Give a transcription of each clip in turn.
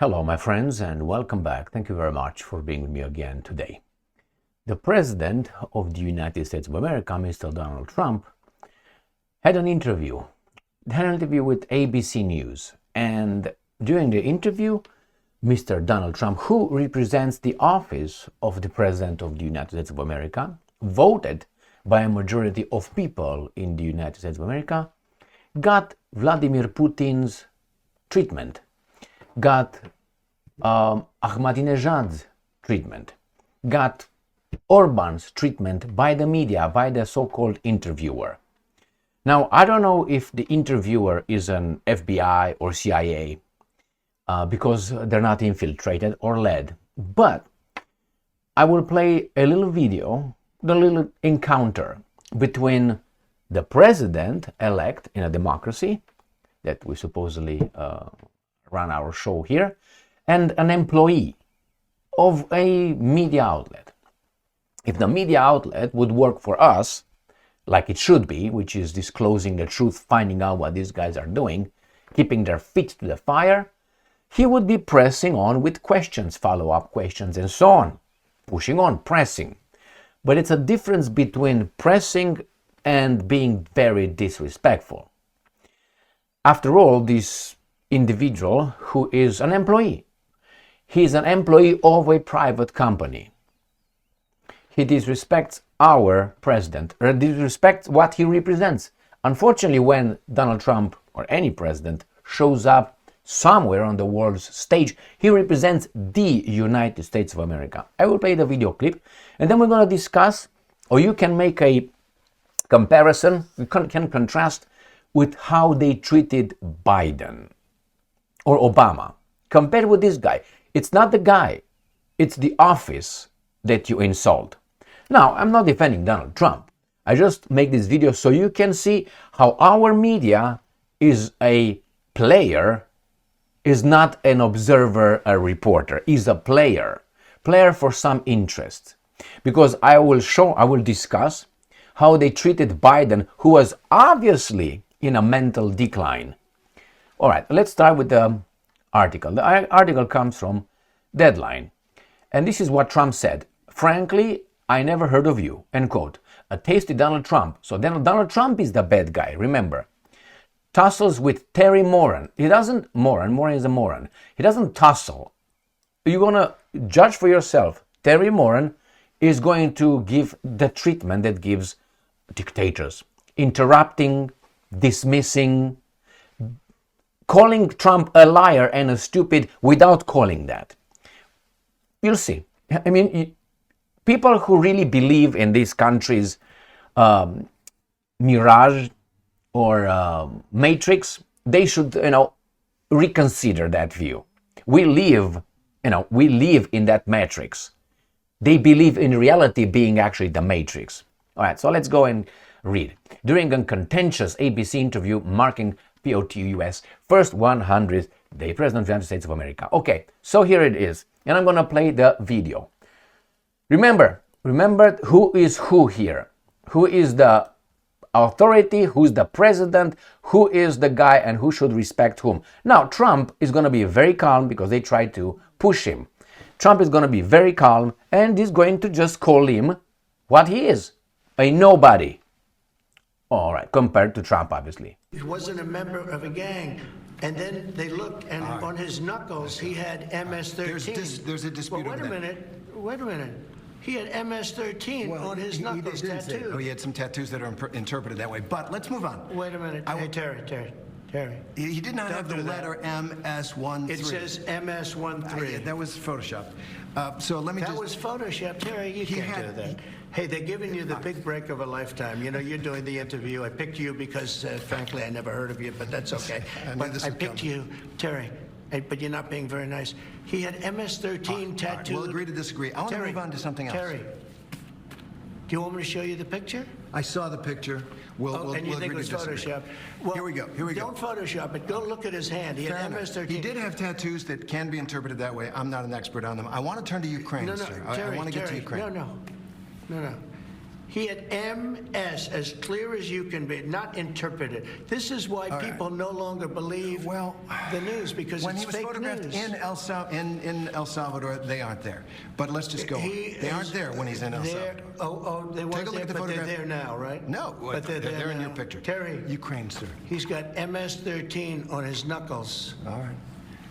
Hello, my friends, and welcome back. Thank you very much for being with me again today. The President of the United States of America, Mr. Donald Trump, had an interview. With ABC News. And during the interview, Mr. Donald Trump, who represents the office of the President of the United States of America, voted by a majority of people in the United States of America, got Vladimir Putin's treatment, got Ahmadinejad's treatment, got Orban's treatment by the media, by the so-called interviewer. Now, I don't know if the interviewer is an FBI or CIA because they're not infiltrated or led, but I will play a little video, the little encounter between the president-elect in a democracy that we supposedly run our show here, and an employee of a media outlet. If the media outlet would work for us, like it should be, which is disclosing the truth, finding out what these guys are doing, keeping their feet to the fire, he would be pressing on with questions, follow-up questions, and so on. Pushing on, pressing. But it's a difference between pressing and being very disrespectful. After all, this individual who is an employee, he's an employee of a private company. He disrespects our president, or disrespects what he represents. Unfortunately, when Donald Trump or any president shows up somewhere on the world's stage, he represents the United States of America. I will play the video clip, and then we're going to discuss, or you can make a comparison, you can contrast with how they treated Biden or Obama. Compared with this guy. It's not the guy, it's the office that you insult. Now, I'm not defending Donald Trump. I just make this video so you can see how our media is a player, is not an observer, a reporter, is a player for some interest. Because I will discuss how they treated Biden, who was obviously in a mental decline. All right, let's start with the article. The article comes from Deadline. And this is what Trump said. Frankly, I never heard of you, end quote. A tasty Donald Trump. So Donald Trump is the bad guy, remember. Tussles with Terry Moran. Moran is a moron. He doesn't tussle. You're going to judge for yourself. Terry Moran is going to give the treatment that gives dictators. Interrupting, dismissing, calling Trump a liar and a stupid without calling that. You'll see. I mean, people who really believe in this country's mirage or matrix, they should, reconsider that view. We live in that matrix. They believe in reality being actually the matrix. All right, so let's go and read. During a contentious ABC interview marking POTUS first 100th day, President of the United States of America. Okay, so here it is, and I'm gonna play the video. Remember who is who here. Who is the authority, who's the president, who is the guy, and who should respect whom. Now, Trump is gonna be very calm because they tried to push him. Trump is gonna be very calm and is going to just call him what he is, a nobody. All right, compared to Trump, obviously. He wasn't a member of a gang. And then they looked, and on his knuckles, he had MS-13. There's a dispute Well, wait a minute. He had MS-13 on his knuckles tattooed. He had some tattoos that are interpreted that way. But let's move on. Wait a minute. Hey, Terry. He did not have the letter MS-13. It says MS-13. Yeah, that was photoshopped. So let me That was photoshopped, Terry. You can't do that. Hey, they're giving you the big break of a lifetime. You're doing the interview. I picked you because, frankly, I never heard of you, but that's okay. But I picked you, Terry. But you're not being very nice. He had MS-13 tattooed. We'll agree to disagree. I want to move on to something else. Terry, do you want me to show you the picture? I saw the picture. And you think it was Photoshopped? Well, here we go. Don't Photoshop it. Go look at his hand. He had MS-13. He did have tattoos that can be interpreted that way. I'm not an expert on them. I want to turn to Ukraine, sir. Terry, I want to get to Ukraine. No. He had MS, as clear as you can be, not interpreted. This is why people no longer believe the news, because when it's he was fake photographed news. in El Salvador, they aren't there. But let's just go on. They aren't there when he's in El Salvador. They weren't there, but they're there now, right? No, but they're there in now. your picture. Terry. Ukraine, sir. He's got MS-13 on his knuckles. All right.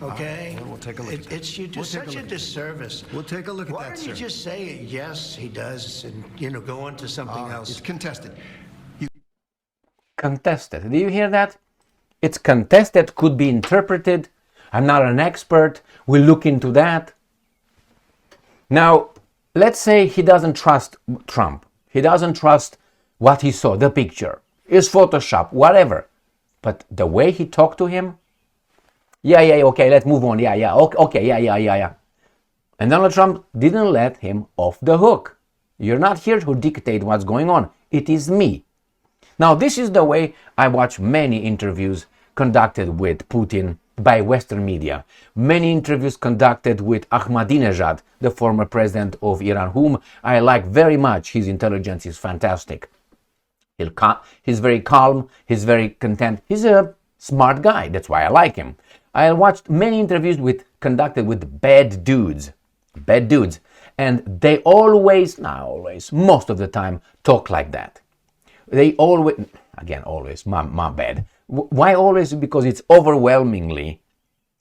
Okay? Well, we'll take a look at that. You do such a disservice. We'll take a look at Why that, don't you sir. just say, yes, he does, and, go on to something else? It's contested. Contested. Do you hear that? It's contested, could be interpreted. I'm not an expert. We'll look into that. Now, let's say he doesn't trust Trump. He doesn't trust what he saw, the picture. It's Photoshop, whatever. But the way he talked to him, okay, let's move on. Okay. And Donald Trump didn't let him off the hook. You're not here to dictate what's going on. It is me. Now, this is the way I watch many interviews conducted with Putin by Western media. Many interviews conducted with Ahmadinejad, the former president of Iran, whom I like very much. His intelligence is fantastic. He's very calm. He's very content. He's a smart guy. That's why I like him. I watched many interviews conducted with bad dudes, and they always, most of the time, talk like that. They always, my bad. Why always? Because it's overwhelmingly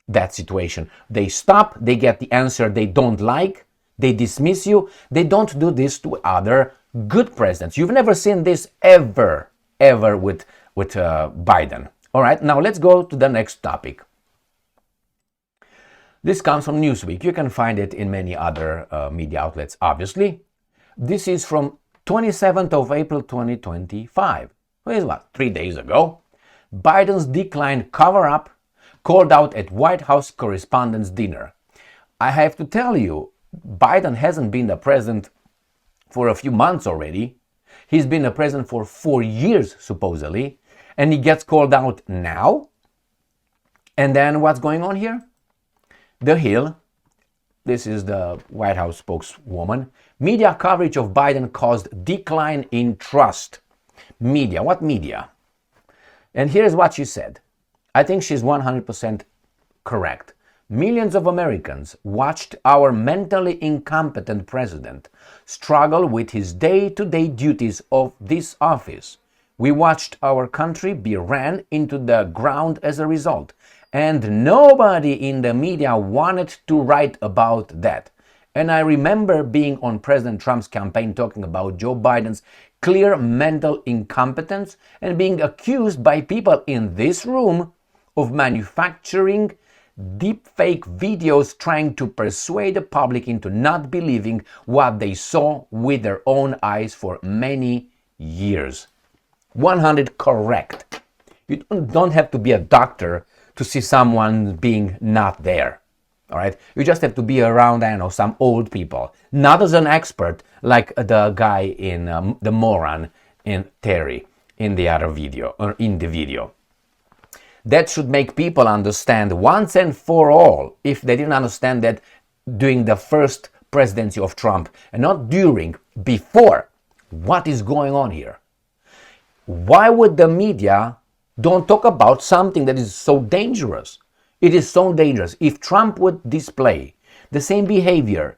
that situation. They stop, they get the answer they don't like, they dismiss you. They don't do this to other good presidents. You've never seen this ever with Biden. All right, now let's go to the next topic. This comes from Newsweek. You can find it in many other media outlets, obviously. This is from 27th of April 2025. Which is 3 days ago. Biden's declined cover-up called out at White House Correspondents' dinner. I have to tell you, Biden hasn't been the president for a few months already. He's been the president for 4 years, supposedly, and he gets called out now. And then what's going on here? The Hill, this is the White House spokeswoman, media coverage of Biden caused decline in trust. Media, what media? And here's what she said. I think she's 100% correct. Millions of Americans watched our mentally incompetent president struggle with his day-to-day duties of this office. We watched our country be ran into the ground as a result. And nobody in the media wanted to write about that. And I remember being on President Trump's campaign talking about Joe Biden's clear mental incompetence and being accused by people in this room of manufacturing deepfake videos trying to persuade the public into not believing what they saw with their own eyes for many years. 100 correct. You don't have to be a doctor to see someone being not there, all right? You just have to be around, some old people, not as an expert like the guy in the Moran in Terry in the other video, or in the video. That should make people understand once and for all, if they didn't understand that during the first presidency of Trump, and not during, before, what is going on here? Why would the media don't talk about something that is so dangerous? It is so dangerous. If Trump would display the same behavior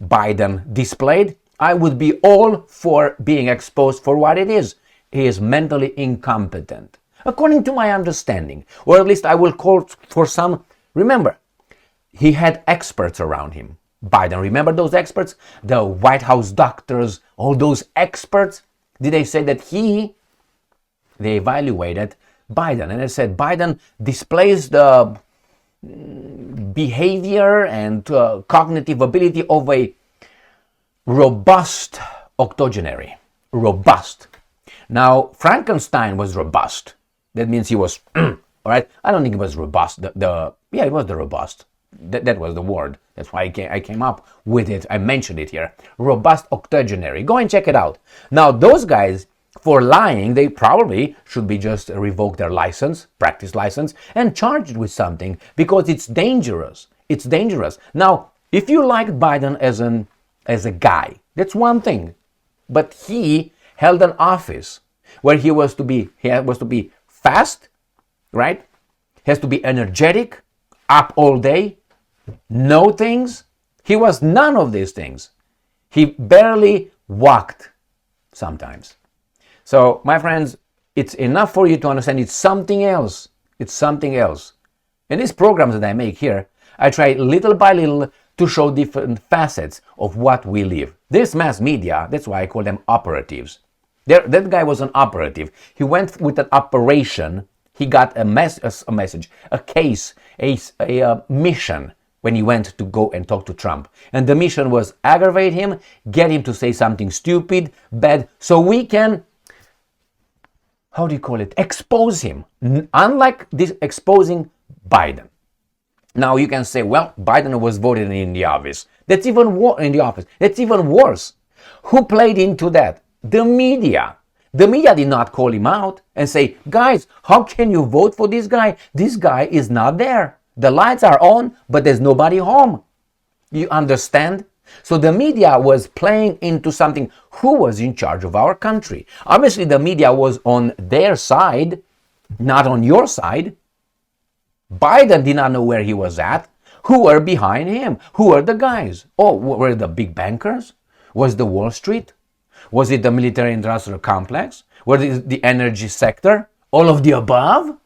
Biden displayed, I would be all for being exposed for what it is. He is mentally incompetent, according to my understanding. Or at least I will call for some. Remember, he had experts around him. Biden, remember those experts? The White House doctors, all those experts? Did they say that they evaluated Biden, and they said Biden displays the behavior and cognitive ability of a robust octogenary. Robust. Now, Frankenstein was robust. That means he was, all right? I don't think it was robust. It was the robust. That was the word. That's why I came up with it. I mentioned it here. Robust octogenary. Go and check it out. Now, those guys, for lying, they probably should be just revoke their license, practice license, and charged with something, because it's dangerous. It's dangerous. Now, if you like Biden as a guy, that's one thing. but he held an office where he was to be fast, right? He has to be energetic, up all day, know things. He was none of these things. He barely walked sometimes. So, my friends, it's enough for you to understand it's something else. It's something else. In these programs that I make here, I try little by little to show different facets of what we live. This mass media, that's why I call them operatives. That guy was an operative. He went with an operation. He got a message, a case, a mission when he went to go and talk to Trump. And the mission was aggravate him, get him to say something stupid, bad, so we can, how do you call it, expose him. Unlike this exposing Biden. Now you can say, well, Biden was voted in the office. That's even That's even worse. Who played into that? The media. The media did not call him out and say, guys, how can you vote for this guy? This guy is not there. The lights are on, but there's nobody home. You understand? So the media was playing into something. Who was in charge of our country? Obviously, the media was on their side, not on your side. Biden did not know where he was at. Who were behind him? Who were the guys? Oh, were the big bankers? Was the Wall Street? Was it the military industrial complex? Was it the energy sector? All of the above?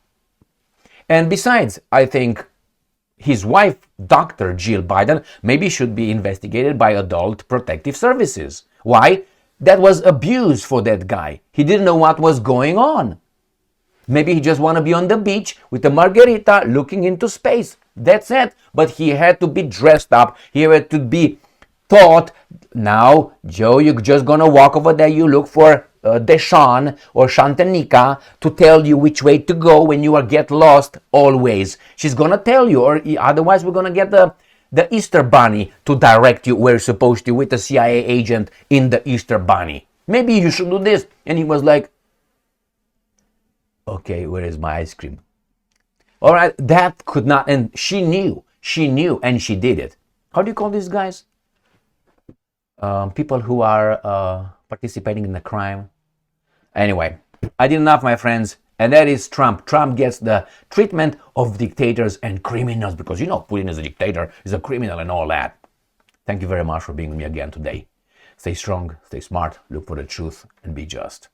And besides, I think his wife, Dr. Jill Biden, maybe should be investigated by Adult Protective Services. Why? That was abuse for that guy. He didn't know what was going on. Maybe he just want to be on the beach with a margarita looking into space. That's it. But he had to be dressed up. He had to be taught, now, Joe, you're just going to walk over there. You look for Deshawn or Shantanika to tell you which way to go when you get lost always. She's going to tell you, or otherwise we're going to get the Easter Bunny to direct you where you're supposed to with a CIA agent in the Easter Bunny. Maybe you should do this. And he was like, okay, where is my ice cream? All right, that could not, and she knew, and she did it. How do you call these guys? People who are participating in the crime. Anyway, I did enough, my friends, and that is Trump. Trump gets the treatment of dictators and criminals because, you know, Putin is a dictator, is a criminal and all that. Thank you very much for being with me again today. Stay strong, stay smart, look for the truth, and be just.